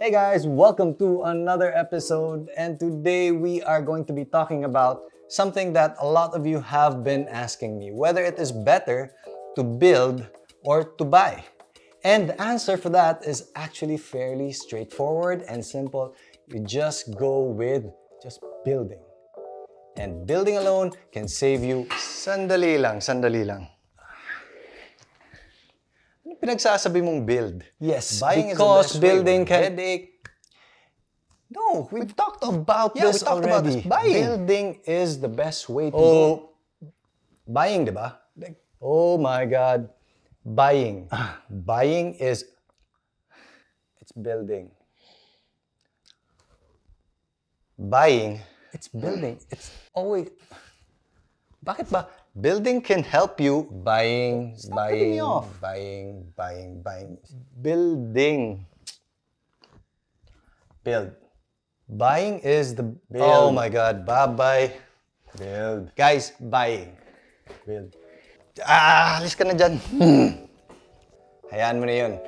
Hey guys, welcome to another episode, and today we are going to be talking about something that a lot of you have been asking me, whether it is better to build or to buy. And the answer for that is actually fairly straightforward and simple. You just go with just building. And building alone can save you sandali lang. Ano pinagsasabi mong build? Yes, Buying because is the best building way. can... Headache. No, we've talked about this talked already. about this. Buying. Building is the best way to go. Buying, diba? Oh my God. Buying. Buying is... It's building. Buying. It's building. It's always... Bakit ba? Building can help you. Buying. cutting me off. Buying. Building. Build. Buying is the... Build. Oh my God. Bye-bye. Build. Guys, buying. Build. Alis ka na dyan. Hayaan mo na yun.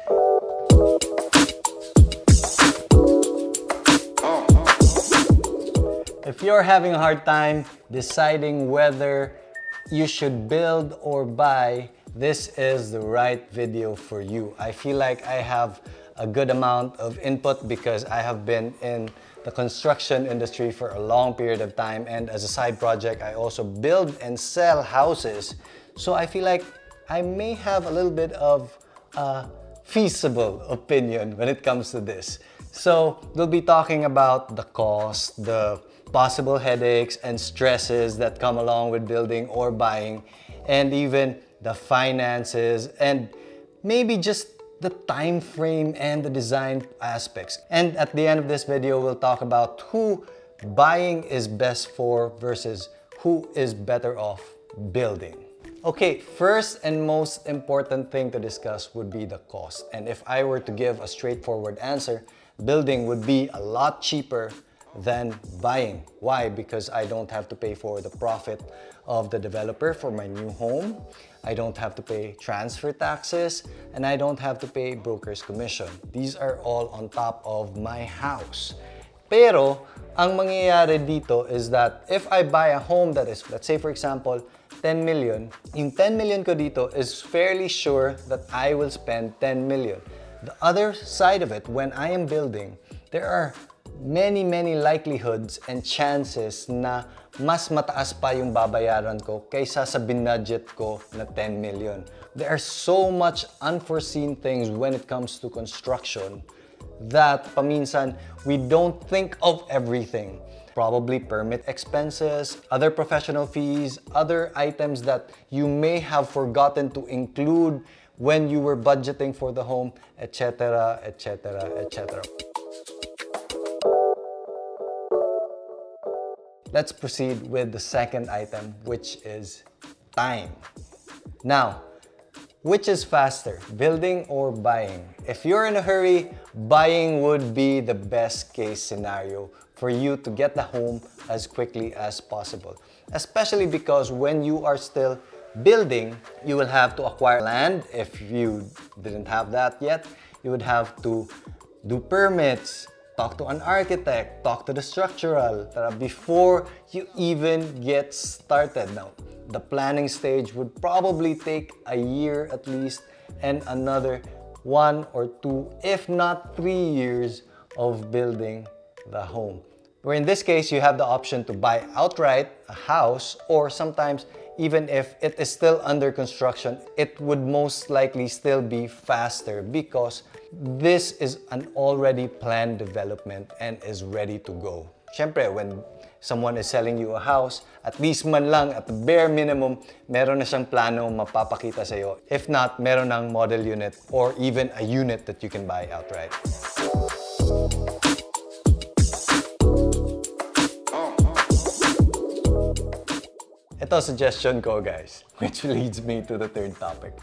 If you're having a hard time deciding whether you should build or buy, this is the right video for you. I feel like I have a good amount of input because I have been in the construction industry for a long period of time, and as a side project, I also build and sell houses. So I feel like I may have a little bit of a feasible opinion when it comes to this. So we'll be talking about the cost, the possible headaches and stresses that come along with building or buying, and even the finances, and maybe just the time frame and the design aspects. And at the end of this video, we'll talk about who buying is best for versus who is better off building. Okay, first and most important thing to discuss would be the cost. And if I were to give a straightforward answer, building would be a lot cheaper than buying. Why? Because I don't have to pay for the profit of the developer for my new home. I don't have to pay transfer taxes, and I don't have to pay broker's commission. These are all on top of my house. Pero, ang mangyayari dito is that if I buy a home that is, let's say for example, 10 million, yung 10 million ko dito is fairly sure that I will spend 10 million. The other side of it, when I am building, there are many likelihoods and chances na mas mataas pa yung babayaran ko kaysa sa binudget ko na 10 million. There are so much unforeseen things when it comes to construction that paminsan we don't think of everything. Probably permit expenses, other professional fees, other items that you may have forgotten to include when you were budgeting for the home, etc. Let's proceed with the second item, which is time. Now, which is faster, building or buying? If you're in a hurry, buying would be the best case scenario for you to get the home as quickly as possible. Especially because when you are still building, you will have to acquire land. If you didn't have that yet, you would have to do permits, talk to an architect, talk to the structural before you even get started. Now, the planning stage would probably take a year at least, and another 1 or 2, if not 3 years of building the home. Where in this case, you have the option to buy outright a house, or sometimes even if it is still under construction, it would most likely still be faster because this is an already planned development and is ready to go. Syempre, when someone is selling you a house, at least man lang, at the bare minimum, meron na siyang plano mapapakita sa'yo. If not, meron ng model unit or even a unit that you can buy outright. Ito suggestion ko, guys, which leads me to the third topic.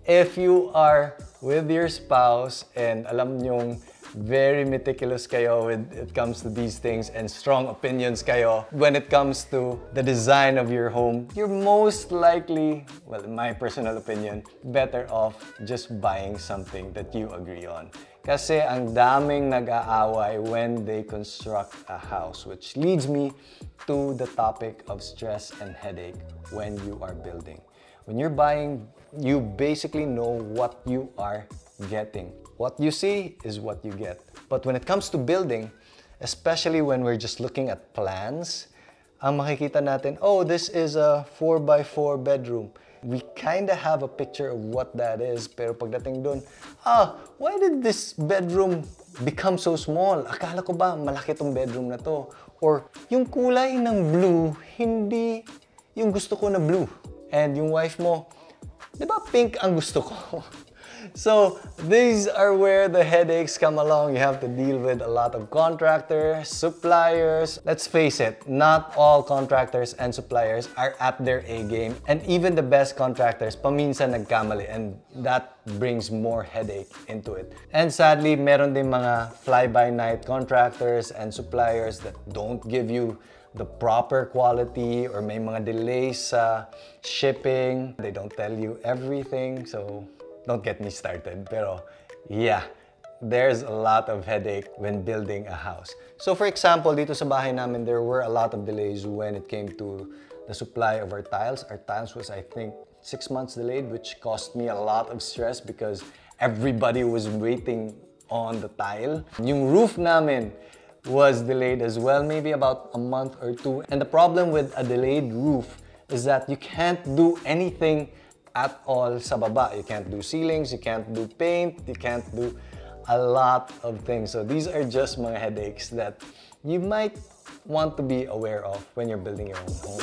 If you are with your spouse and alam nyong very meticulous kayo when it comes to these things and strong opinions kayo when it comes to the design of your home, you're most likely, well, in my personal opinion, better off just buying something that you agree on. Kasi ang daming nag-aaway when they construct a house, which leads me to the topic of stress and headache when you are building. When you're buying, you basically know what you are getting. What you see is what you get. But when it comes to building, especially when we're just looking at plans, ang makikita natin, oh, this is a 4x4 bedroom. We kind of have a picture of what that is, pero pagdating dun, why did this bedroom become so small? Akala ko ba malaki tong bedroom na to? Or yung kulay ng blue, hindi yung gusto ko na blue. And yung wife mo, di ba pink ang gusto ko? So these are where the headaches come along. You have to deal with a lot of contractors, suppliers. Let's face it, not all contractors and suppliers are at their A game. And even the best contractors, paminsan nagkamali, and that brings more headache into it. And sadly, meron din mga fly-by-night contractors and suppliers that don't give you the proper quality, or may mga delays sa shipping. They don't tell you everything, so don't get me started. Pero yeah, there's a lot of headache when building a house. So for example, dito sa bahay namin, there were a lot of delays when it came to the supply of our tiles. Our tiles was, I think, 6 months delayed, which cost me a lot of stress because everybody was waiting on the tile. Yung roof namin was delayed as well, maybe about a month or two. And the problem with a delayed roof is that you can't do anything at all sa baba. You can't do ceilings, you can't do paint, you can't do a lot of things. So these are just mga headaches that you might want to be aware of when you're building your own home.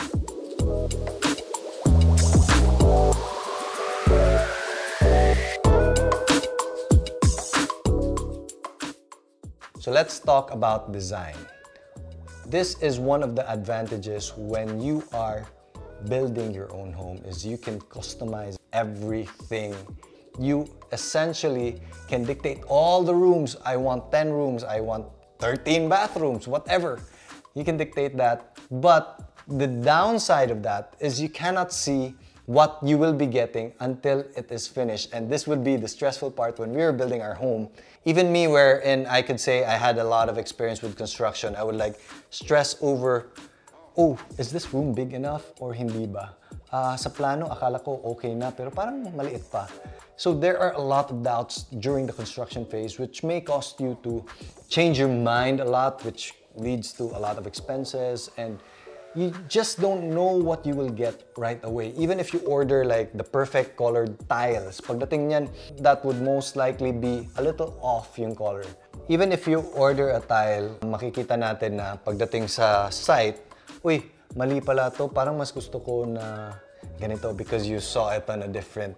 So let's talk about design. This is one of the advantages when you are building your own home, is you can customize everything. You essentially can dictate all the rooms. I want 10 rooms, I want 13 bathrooms, whatever. You can dictate that. But the downside of that is you cannot see what you will be getting until it is finished. And this would be the stressful part when we were building our home. Even me, wherein I could say I had a lot of experience with construction, I would like stress over, oh, is this room big enough or hindi ba? Sa plano, akala ko okay na, pero parang maliit pa. So there are a lot of doubts during the construction phase, which may cost you to change your mind a lot, which leads to a lot of expenses, and you just don't know what you will get right away. Even if you order like the perfect colored tiles, pagdating niyan, that would most likely be a little off yung color. Even if you order a tile, makikita natin na pagdating sa site, uy, mali pala to, parang mas gusto ko na ganito because you saw it on a different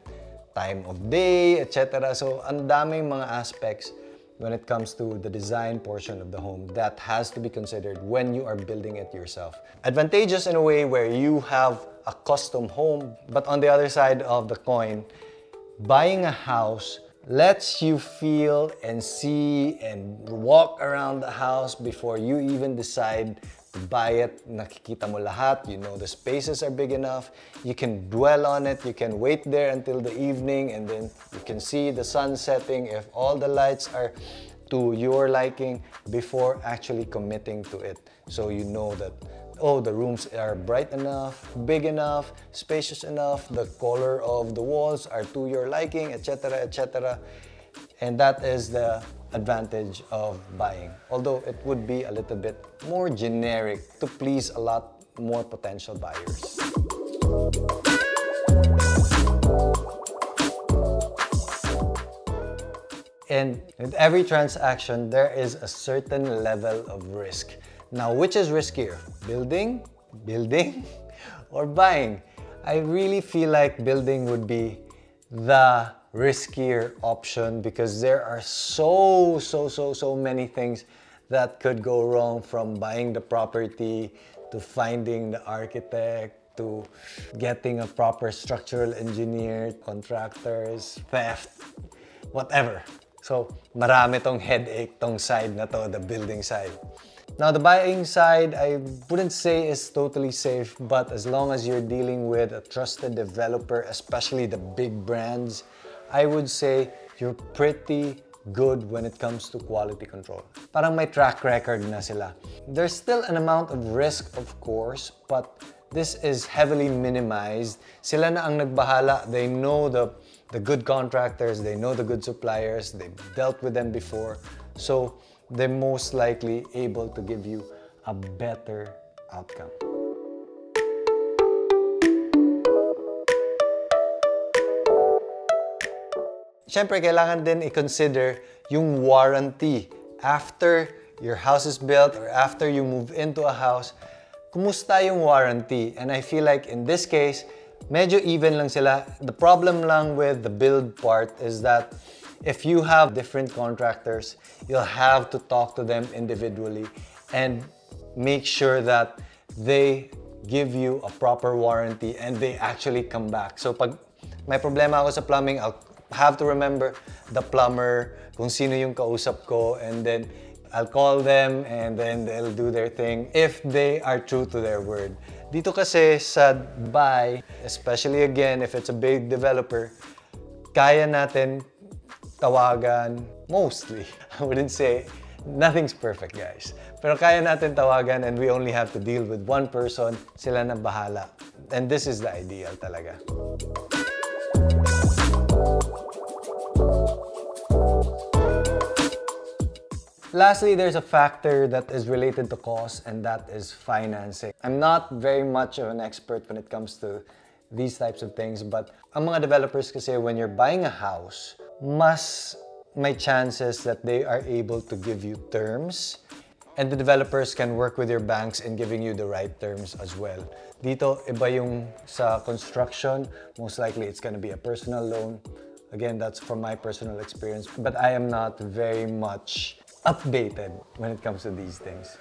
time of day, etc. So, ang daming mga aspects when it comes to the design portion of the home that has to be considered when you are building it yourself. Advantageous in a way where you have a custom home, but on the other side of the coin, buying a house lets you feel and see and walk around the house before you even decide to buy it. Nakikita mo lahat, you know the spaces are big enough, you can dwell on it, you can wait there until the evening, and then you can see the sun setting if all the lights are to your liking before actually committing to it. So you know that, oh, the rooms are bright enough, big enough, spacious enough, the color of the walls are to your liking, etc., etc. And that is the advantage of buying. Although it would be a little bit more generic to please a lot more potential buyers. And with every transaction, there is a certain level of risk. Now, which is riskier? Building, or buying? I really feel like building would be the riskier option because there are so many things that could go wrong, from buying the property to finding the architect to getting a proper structural engineer, contractors, theft, whatever. So, marami tong headache tong side na to, the building side. Now, the buying side, I wouldn't say is totally safe, but as long as you're dealing with a trusted developer, especially the big brands, I would say you're pretty good when it comes to quality control. Parang may track record na sila. There's still an amount of risk, of course, but this is heavily minimized. Sila na ang nagbahala. They know the good contractors, they know the good suppliers, they've dealt with them before. So they're most likely able to give you a better outcome. Siyempre, kailangan din i-consider yung warranty. After your house is built or after you move into a house, kumusta yung warranty? And I feel like in this case, medyo even lang sila. The problem lang with the build part is that if you have different contractors, you'll have to talk to them individually and make sure that they give you a proper warranty and they actually come back. So pag may problema ako sa plumbing, I'll have to remember the plumber, kung sino yung kausap ko, and then I'll call them and then they'll do their thing if they are true to their word. Dito kasi sa Dubai, especially again if it's a big developer, kaya natin tawagan, mostly. I wouldn't say, nothing's perfect guys. Pero kaya natin tawagan and we only have to deal with one person, sila na bahala. And this is the ideal talaga. Lastly, there's a factor that is related to cost, and that is financing. I'm not very much of an expert when it comes to these types of things, but ang mga developers kasi when you're buying a house, mas may chances that they are able to give you terms, and the developers can work with your banks in giving you the right terms as well. Dito, iba yung sa construction, most likely it's gonna be a personal loan. Again, that's from my personal experience, but I am not very much updated when it comes to these things.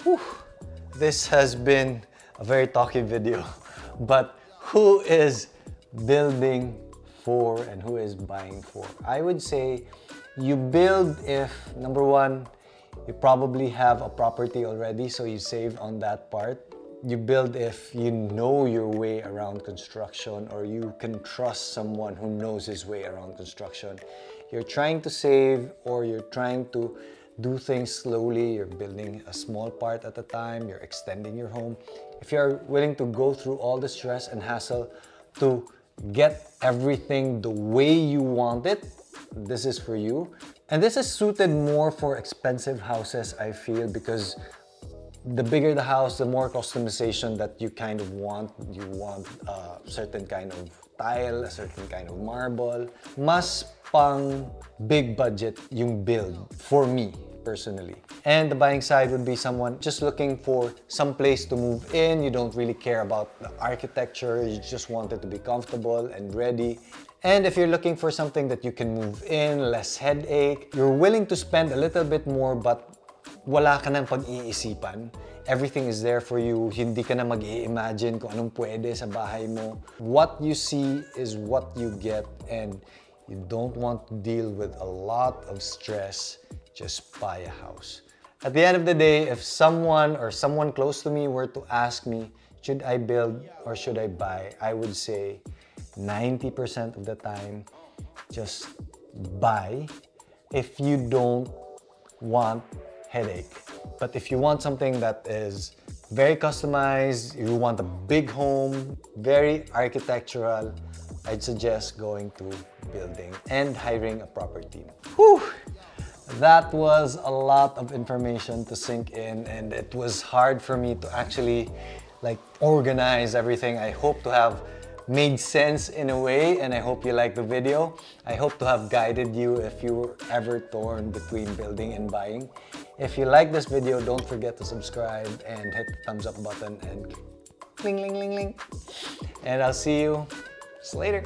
Whew. This has been a very talky video, but who is building for and who is buying for? I would say you build if, number one, you probably have a property already, so you save on that part. You build if you know your way around construction or you can trust someone who knows his way around construction. You're trying to save or you're trying to do things slowly. You're building a small part at a time. You're extending your home. If you're willing to go through all the stress and hassle to get everything the way you want it, this is for you. And this is suited more for expensive houses, I feel, because the bigger the house, the more customization that you kind of want. You want a certain kind of tile, a certain kind of marble. Mas pang big budget yung build for me personally. And the buying side would be someone just looking for some place to move in. You don't really care about the architecture. You just want it to be comfortable and ready. And if you're looking for something that you can move in, less headache, you're willing to spend a little bit more but wala ka nang pag-iisipan. Everything is there for you. Hindi ka na mag-i-imagine kung anong pwede sa bahay mo. What you see is what you get, and you don't want to deal with a lot of stress. Just buy a house. At the end of the day, if someone or someone close to me were to ask me, should I build or should I buy? I would say 90% of the time, just buy if you don't want headache. But if you want something that is very customized, you want a big home, very architectural, I'd suggest going to building and hiring a proper team. Whew! That was a lot of information to sink in, and it was hard for me to actually organize everything. I hope to have made sense in a way, and I hope you liked the video. I hope to have guided you if you were ever torn between building and buying. If you like this video, don't forget to subscribe and hit the thumbs up button and cling, ling, ling, ling. And I'll see you later.